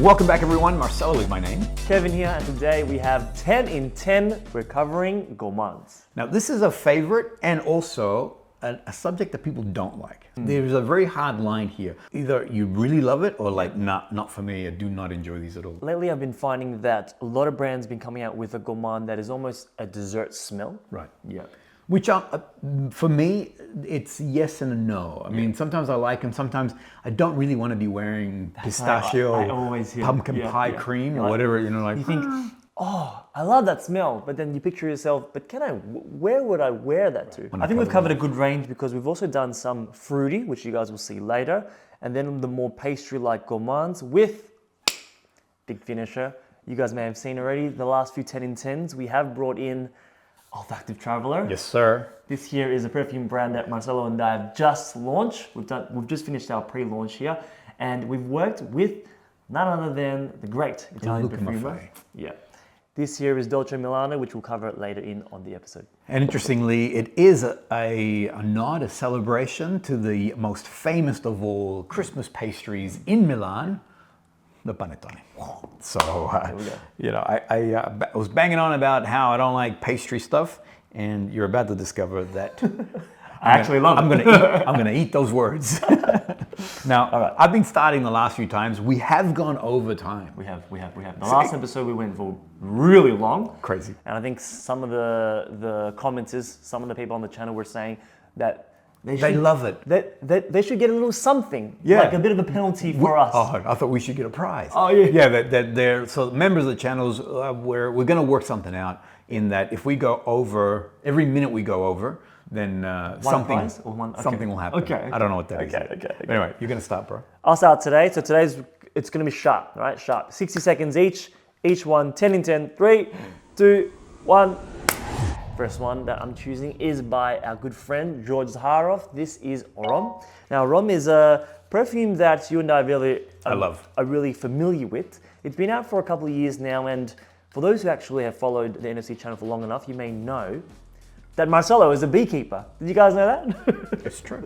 Welcome back, everyone. Marcelo is my name. Kevin here, and today we have 10 in 10. We're covering gourmands. Now, this is a favorite and also a subject that people don't like. There's a very hard line here. Either you really love it or like, not for me. I do not enjoy these at all. Lately, I've been finding that a lot of brands have been coming out with a gourmand that is almost a dessert smell. Right. Yeah. Which for me, it's yes and a no. I mean, sometimes I like them. Sometimes I don't really want to be wearing pistachio, I always hear, pumpkin pie cream or whatever, you know, like. You think, oh, I love that smell. But then you picture yourself, but where would I wear that to? I think we've covered a good range because we've also done some fruity, which you guys will see later. And then the more pastry-like gourmands with big finisher. You guys may have seen already the last few 10 in 10s. We have brought in Olfactive Traveller. Yes, sir. This here is a perfume brand that Marcelo and I have just launched. We've just finished our pre-launch here, and we've worked with none other than the great Italian perfumer. Yeah. This here is Dolce Milano, which we'll cover later on the episode. And interestingly, it is a nod, a celebration to the most famous of all Christmas pastries in Milan, the panettone. So, you know, I was banging on about how I don't like pastry stuff, and you're about to discover that I actually love it. I'm gonna eat those words. Now, I've been starting the last few times. We have gone over time. We have. The last episode we went for really long. Crazy. And I think some of the commenters, some of the people on the channel were saying that they love it. They should get a little something, like a bit of a penalty for us. Oh, I thought we should get a prize. Oh, yeah. Yeah, that they're, so members of the channels, we're going to work something out in that if we go over, every minute we go over, then something will happen. Okay. I don't know what that is. Okay. Anyway, you're going to start, bro. I'll start today. So it's going to be sharp, right? Sharp. 60 seconds each one, 10 in 10. 3, 2, 1. First one that I'm choosing is by our good friend George Zaharoff. This is Aurum. Now, Aurum is a perfume that you and I are really familiar with. It's been out for a couple of years now, and for those who actually have followed the NFC channel for long enough, you may know that Marcelo is a beekeeper. Did you guys know that? It's true.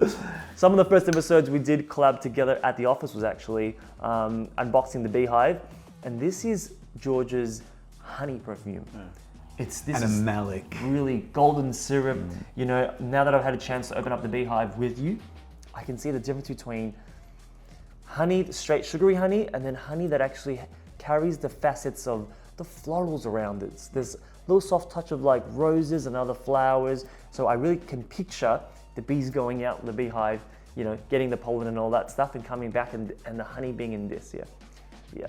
Some of the first episodes we did collab together at the office was actually unboxing the beehive, and this is George's honey perfume. This is malic. Really golden syrup. You know, now that I've had a chance to open up the beehive with you, I can see the difference between honey, straight sugary honey, and then honey that actually carries the facets of the florals around it. There's a little soft touch of like roses and other flowers. So I really can picture the bees going out in the beehive, you know, getting the pollen and all that stuff and coming back and the honey being in this, yeah.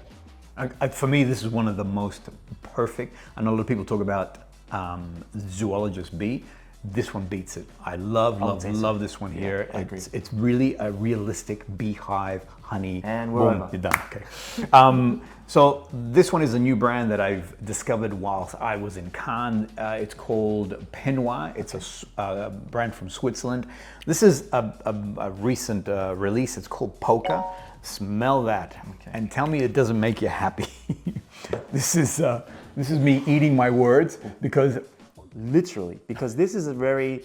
For me, this is one of the most perfect. I know a lot of people talk about zoologist bee. This one beats it. I love this one here. It's really a realistic beehive honey. And we're over. You're done. Okay. So this one is a new brand that I've discovered whilst I was in Cannes. It's called Pernoire. It's a brand from Switzerland. This is a recent release. It's called Poka. Smell that and tell me it doesn't make you happy. This is me eating my words because this is a very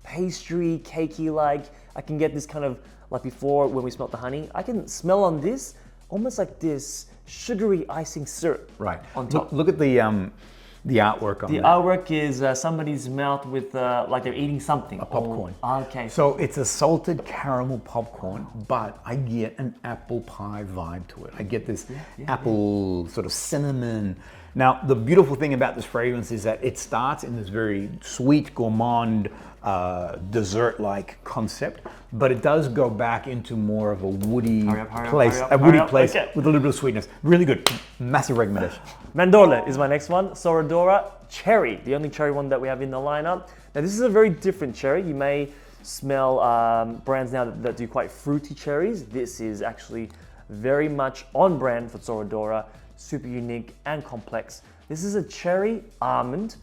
pastry, cakey like. I can get this kind of like before when we smelled the honey. I can smell on this almost like this sugary icing syrup. Right. On top. Look at the artwork on the artwork is somebody's mouth with like they're eating something. A popcorn. Okay. So it's a salted caramel popcorn, but I get an apple pie vibe to it. I get this apple sort of cinnamon. Now, the beautiful thing about this fragrance is that it starts in this very sweet, gourmand, dessert-like concept, but it does go back into more of a woody place with a little bit of sweetness. Really good. Massive recommendation. Mandorle is my next one. Sora Dora cherry, the only cherry one that we have in the lineup. Now, this is a very different cherry. You may smell brands now that do quite fruity cherries. This is actually very much on brand for Sora Dora. Super unique and complex. This is a cherry almond,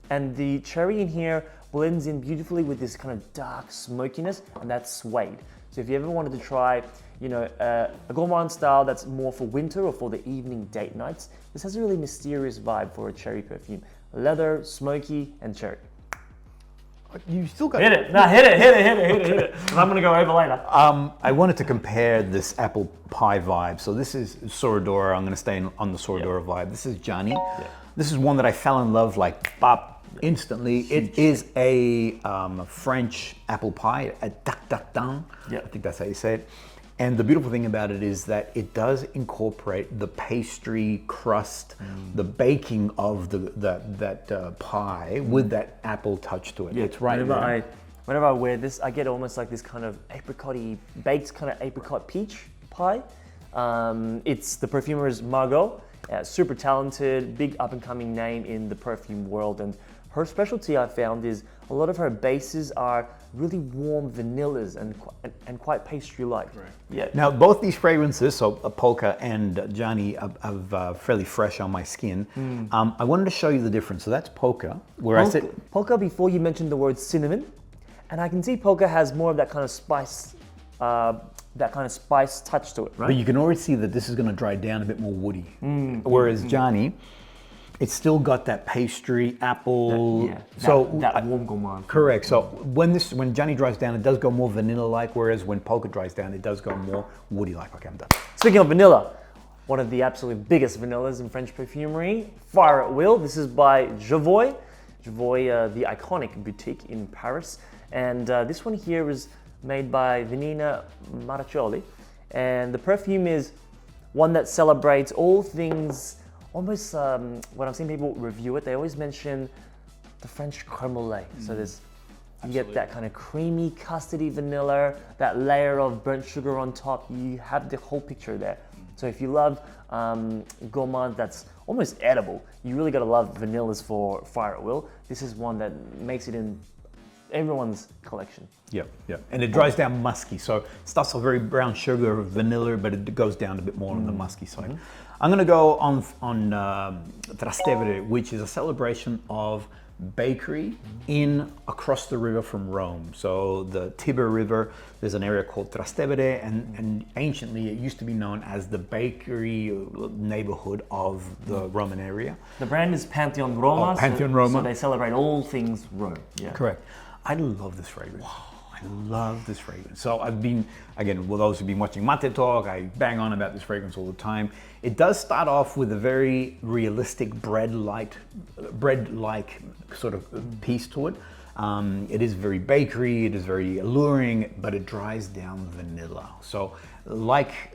and the cherry in here blends in beautifully with this kind of dark smokiness, and that's suede. So if you ever wanted to try, you know, a gourmand style that's more for winter or for the evening date nights, this has a really mysterious vibe for a cherry perfume. Leather, smoky, and cherry. You still got Hit it. No, hit it. 'Cause I'm gonna go over later. I wanted to compare this apple pie vibe. So this is Sora Dora. I'm going to stay on the Sora Dora vibe. This is Jany. Yeah. This is one that I fell in love like bop instantly. It is a French apple pie, a tartatin. Yeah. I think that's how you say it. And the beautiful thing about it is that it does incorporate the pastry crust, the baking of that pie with that apple touch to it. Yeah, It's right whenever I wear this, I get almost like this kind of apricot-y, baked kind of apricot peach pie. It's the perfumer is Margot, super talented, big up-and-coming name in the perfume world. And her specialty I found is a lot of her bases are really warm vanillas and quite pastry-like. Right. Yeah. Now, both these fragrances, so Poka and Jany, are fairly fresh on my skin. I wanted to show you the difference. So that's Poka, where I said... Poka, before you mentioned the word cinnamon, and I can see Poka has more of that kind of spice, touch to it, right? But you can already see that this is going to dry down a bit more woody. Whereas Jany, it's still got that pastry, apple. That warm gourmand. Correct. So when Jany dries down, it does go more vanilla-like, whereas when Poka dries down, it does go more woody-like. Okay, I'm done. Speaking of vanilla, one of the absolute biggest vanillas in French perfumery, Fire at Will. This is by Jovoy. Jovoy, the iconic boutique in Paris. And this one here is made by Vanina Marcelo. And the perfume is one that celebrates all things, almost when I've seen people review it, they always mention the French creme brulee. So you get that kind of creamy, custardy vanilla, that layer of burnt sugar on top. You have the whole picture there. So if you love gourmand that's almost edible, you really gotta love vanillas for Fire at Will. This is one that makes it in everyone's collection. Yeah. And it dries down musky. So it starts off very brown sugar, vanilla, but it goes down a bit more on the musky side. I'm going to go on Trastevere, which is a celebration of bakery across the river from Rome. So the Tiber River, there's an area called Trastevere, and anciently it used to be known as the bakery neighborhood of the Roman area. The brand is Pantheon Roma. Pantheon Roma. So they celebrate all things Rome. Yeah. Correct. I love this fragrance. I love this fragrance. So I've been, again, with those who've been watching Mate Talk, I bang on about this fragrance all the time. It does start off with a very realistic bread-like sort of piece to it. It is very bakery, it is very alluring, but it dries down vanilla. So like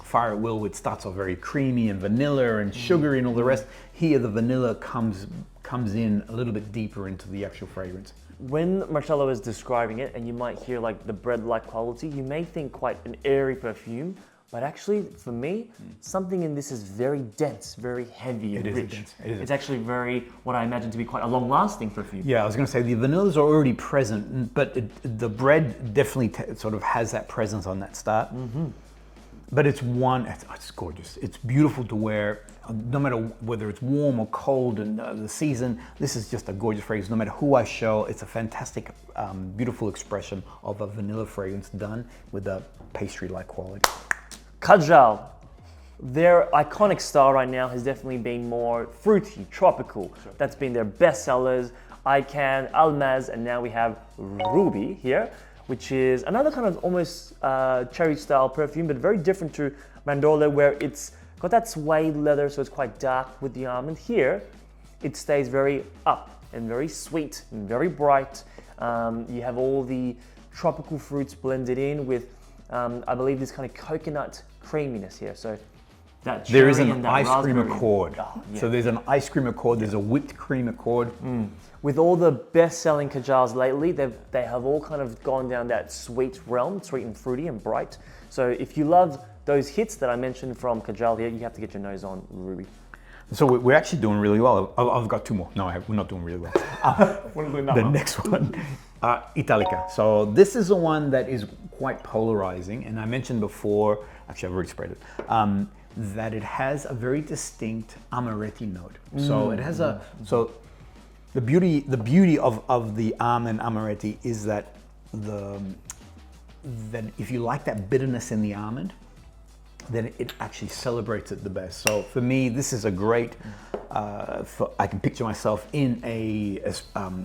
Fire at Will, it starts off very creamy and vanilla and sugary and all the rest. Here the vanilla comes in a little bit deeper into the actual fragrance. When Marcelo is describing it, and you might hear like the bread-like quality, you may think quite an airy perfume, but actually, for me, something in this is very dense, very heavy and rich. Dense. It's actually very, what I imagine to be quite a long-lasting perfume. Yeah, I was going to say the vanillas are already present, but the bread definitely sort of has that presence on that start. But it's gorgeous. It's beautiful to wear, no matter whether it's warm or cold and the season. This is just a gorgeous fragrance. No matter who I show, it's a fantastic, beautiful expression of a vanilla fragrance done with a pastry-like quality. Kajal, their iconic style right now has definitely been more fruity, tropical. Sure. That's been their best sellers. Ican, Almaz, and now we have Ruby here, which is another kind of almost cherry style perfume, but very different to Mandorle, where it's got that suede leather, so it's quite dark with the almond. Here, it stays very up and very sweet and very bright. You have all the tropical fruits blended in with, I believe, this kind of coconut creaminess here. So that cherry there is an and that ice cream raspberry. accord. Oh, yeah. So there's an ice cream accord, there's a whipped cream accord. With all the best-selling Kajals lately, they have all kind of gone down that sweet realm, sweet and fruity and bright. So if you love those hits that I mentioned from Kajal here, you have to get your nose on Ruby. So we're actually doing really well. I've got two more. No, we're not doing really well. The next one, Italica. So this is the one that is quite polarizing, and I mentioned before, actually I've already sprayed it, that it has a very distinct amaretti note. So it has the beauty of the almond amaretti is that if you like that bitterness in the almond, then it actually celebrates it the best. So for me, this is a great, I can picture myself in a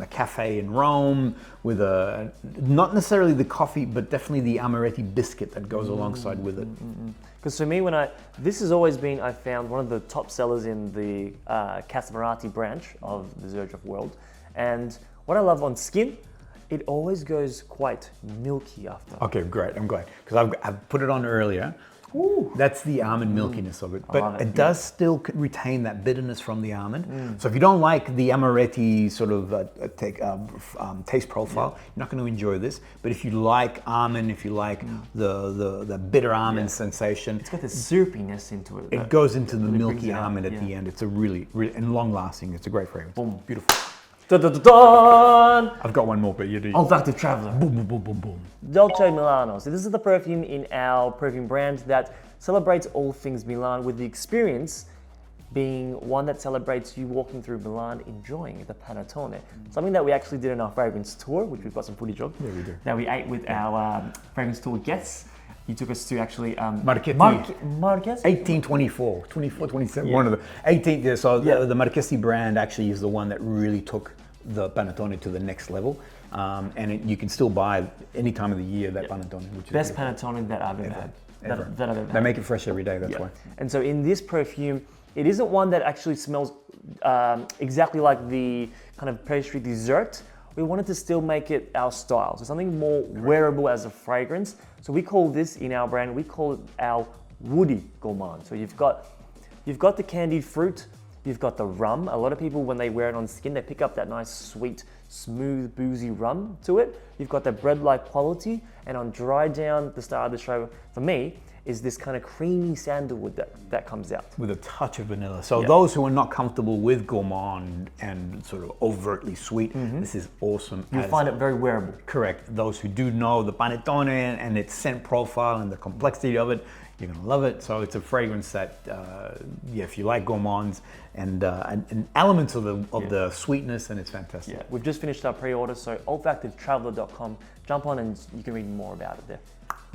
cafe in Rome with not necessarily the coffee, but definitely the amaretti biscuit that goes alongside with it. Because for me, this has always been, I found, one of the top sellers in the Casamorati branch of the Zaharoff world. And what I love on skin, it always goes quite milky after. Okay, great. I'm glad because I've put it on earlier. Ooh. That's the almond milkiness of it, but it does still retain that bitterness from the almond. So if you don't like the amaretti sort of taste profile, you're not going to enjoy this. But if you like almond, if you like the bitter almond sensation, it's got the syrupiness into it. It goes into the milky almond at the end. It's a really and long lasting. It's a great fragrance. Boom. Beautiful. Dun, dun, dun, dun. I've got one more, but you do. Olfactive Traveller. Boom, boom, boom, boom, boom. Dolce Milano. So this is the perfume in our perfume brand that celebrates all things Milan, with the experience being one that celebrates you walking through Milan, enjoying the panettone. Something that we actually did in our fragrance tour, which we've got some footage of. Yeah, we do. That we ate with our fragrance tour guests. You took us to actually Marchetti. Marquez? 1824, 24, 27, one of the 18. Yeah, so the Marchetti brand actually is the one that really took the panettone to the next level. And you can still buy any time of the year that panettone, which is best panettone that I've ever had. That I've ever had. They make it fresh every day, that's why. And so in this perfume, it isn't one that actually smells exactly like the kind of pastry dessert. We wanted to still make it our style. So something more wearable as a fragrance. So we call this, in our brand, we call it our woody gourmand. So you've got the candied fruit, you've got the rum. A lot of people, when they wear it on skin, they pick up that nice, sweet, smooth, boozy rum to it. You've got that bread-like quality, and on dry down, the star of the show, for me, is this kind of creamy sandalwood that comes out. With a touch of vanilla. So those who are not comfortable with gourmand and sort of overtly sweet, this is awesome. You'll find it very wearable. Correct. Those who do know the panettone and its scent profile and the complexity of it, you're going to love it. So it's a fragrance that, if you like gourmands and elements of the sweetness, and it's fantastic. Yeah, we've just finished our pre-order, so olfactivetraveller.com. Jump on and you can read more about it there.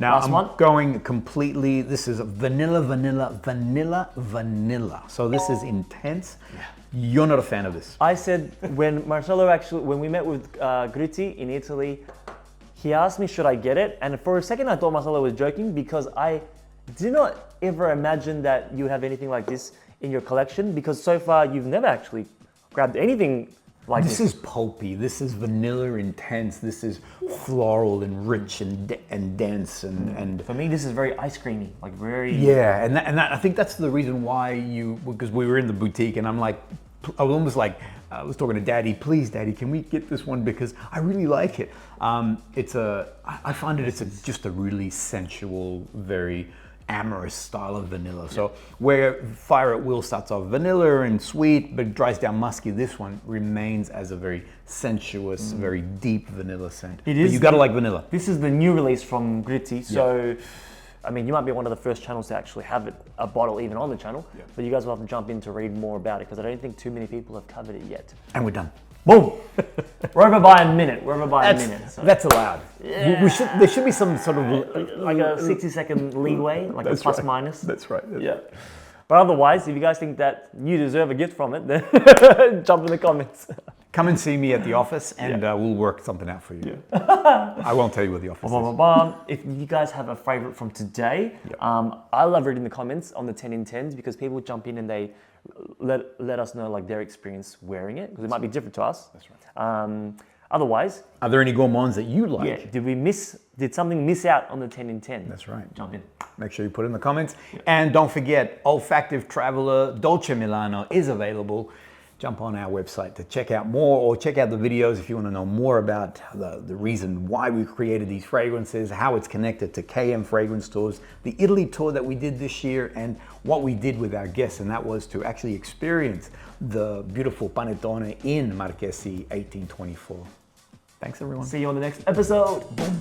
Now I'm going completely, this is vanilla, vanilla, vanilla, vanilla. So this is intense. Yeah. You're not a fan of this. I said, when we met with Gritti in Italy, he asked me, should I get it? And for a second I thought Marcelo was joking, because I did not ever imagine that you have anything like this in your collection, because so far you've never actually grabbed anything like this. This is pulpy, this is vanilla intense, this is floral and rich and dense and for me this is very ice creamy, like very... Yeah, and that, I think that's the reason why because we were in the boutique and I'm like, I was almost like, I was talking to Daddy, please Daddy, can we get this one, because I really like it. I find it's just a really sensual, very amorous style of vanilla. So where Fire at Will starts off vanilla and sweet, but dries down musky, this one remains as a very sensuous, very deep vanilla scent. But you gotta like vanilla. This is the new release from Gritti, so I mean, you might be one of the first channels to actually have a bottle even on the channel, but you guys will have to jump in to read more about it, because I don't think too many people have covered it yet. And we're done. Boom! We're over by a minute. So. That's allowed. Yeah. There should be some sort of like a 60-second leeway, like a plus minus. That's right. But otherwise, if you guys think that you deserve a gift from it, then jump in the comments. Come and see me at the office, and we'll work something out for you. I won't tell you what the office is. If you guys have a favorite from today, I love reading the comments on the 10 in 10s, because people jump in and they let us know like their experience wearing it, because it might be different to us. That's right. Otherwise, are there any gourmands that you like? Did something miss out on the 10 in 10? That's right. Jump in. Make sure you put it in the comments. And don't forget, Olfactive Traveller Dolce Milano is available. Jump on our website to check out more, or check out the videos if you want to know more about the reason why we created these fragrances, how it's connected to KM fragrance tours, the Italy tour that we did this year, and what we did with our guests, and that was to actually experience the beautiful panettone in Marchesi 1824. Thanks everyone. See you on the next episode. Boom.